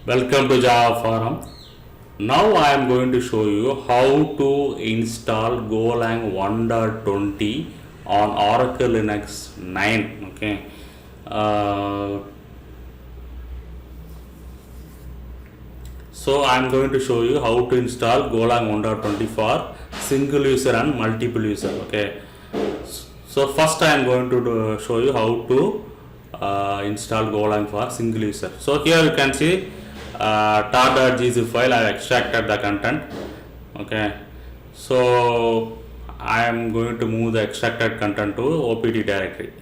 Welcome to Java Forum. Now I am going to show you how to install golang 1.20 on Oracle Linux 9. Okay. So I am going to show you how to install golang 1.20 for single user and multiple user. Okay. So first I am going to show you how to install golang for single user. So here you can see tar.gzip file. I have extracted the content. Okay, so I am going to move the extracted content to opt directory.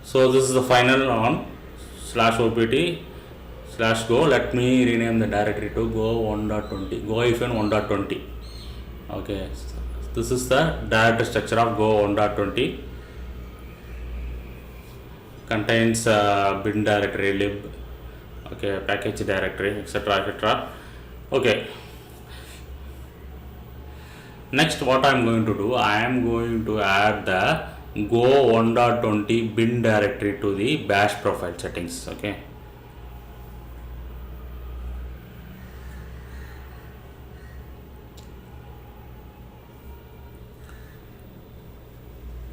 So this is the final on /opt/go. Let me rename the directory to go 1.20, go-1.20. Okay, so this is the directory structure of go 1.20. Contains bin directory, lib, okay, package directory, etc. Okay, next what I am going to do, I am going to add the go 1.20 bin directory to the bash profile settings. Okay,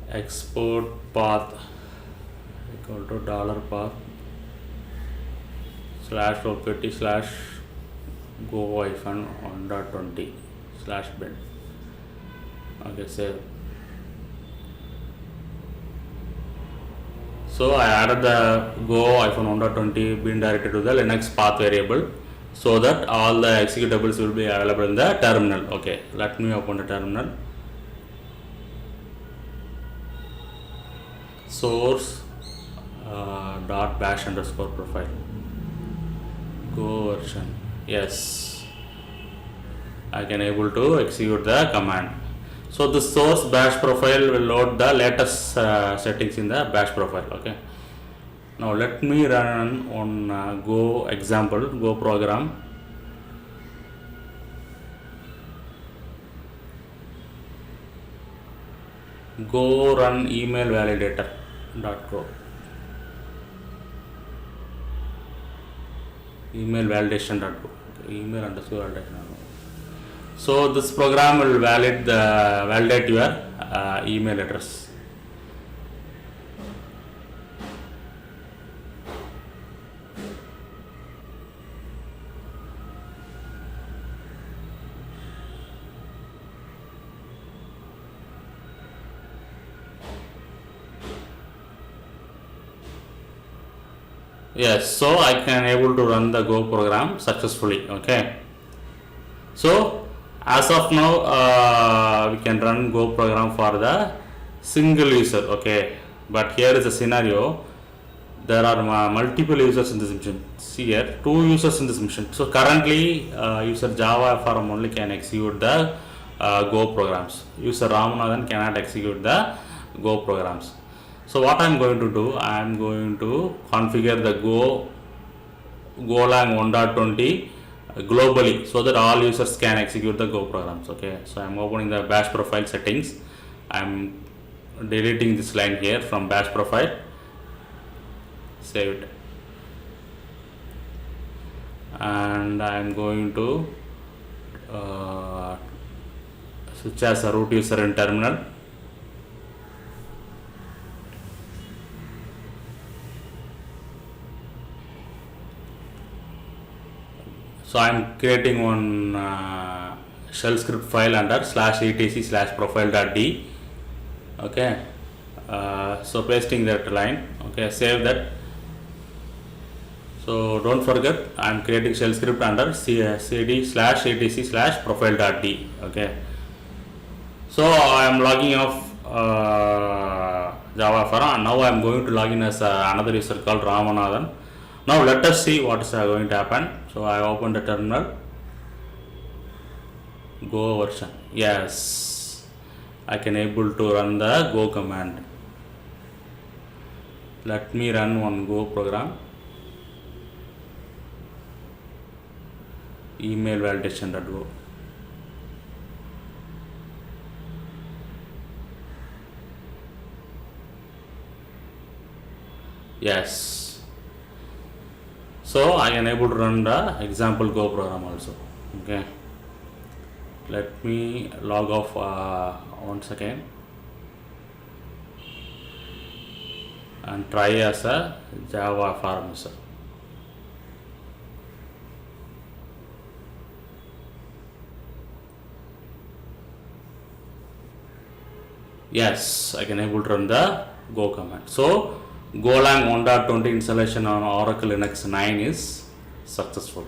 export path equal to $path /opt/go-1.20/bin. Okay, save. So I added the go-1.20 bin directory to the Linux path variable so that all the executables will be available in the terminal. Okay, let me open the terminal. Source .bash_profile go version. Yes, I can able to execute the command. So the source bash profile will load the latest settings in the bash profile. Okay, now let me run on go example, go program. Go run email validator.go. Email validation.go. Email underscore validation. So this program will validate your email address. Yes, so I can able to run the go program successfully. Okay, so as of now we can run go program for the single user. Okay, but here is a scenario, there are multiple users in this mission. See here, 2 users in this mission. So currently user Java Forum only can execute the go programs. User Ramanathan cannot execute the go programs. So what I am going to do, I am going to configure the golang 1.20 globally so that all users can execute the go programs. Okay, so I am opening the bash profile settings. I am deleting this line here from bash profile. Save it, and I am going to switch as a root user in terminal. So I am creating one shell script file under /etc/profile.d. Okay, so pasting that line. Okay, save that. So don't forget, I am creating shell script under cd/etc/profile.d. Okay, so I am logging off Java Forum, and now I am going to log in as another user called Ramanathan. Now let us see what is going to happen. So I open the terminal, go version. Yes, I can able to run the go command. Let me run one go program. Email validation.go. Yes. So I can able to run the example Go program also. Okay. Let me log off once again and try as a Java pharmacy. Yes, I can able to run the Go command. So Golang 1.20 installation on Oracle Linux 9 is successful.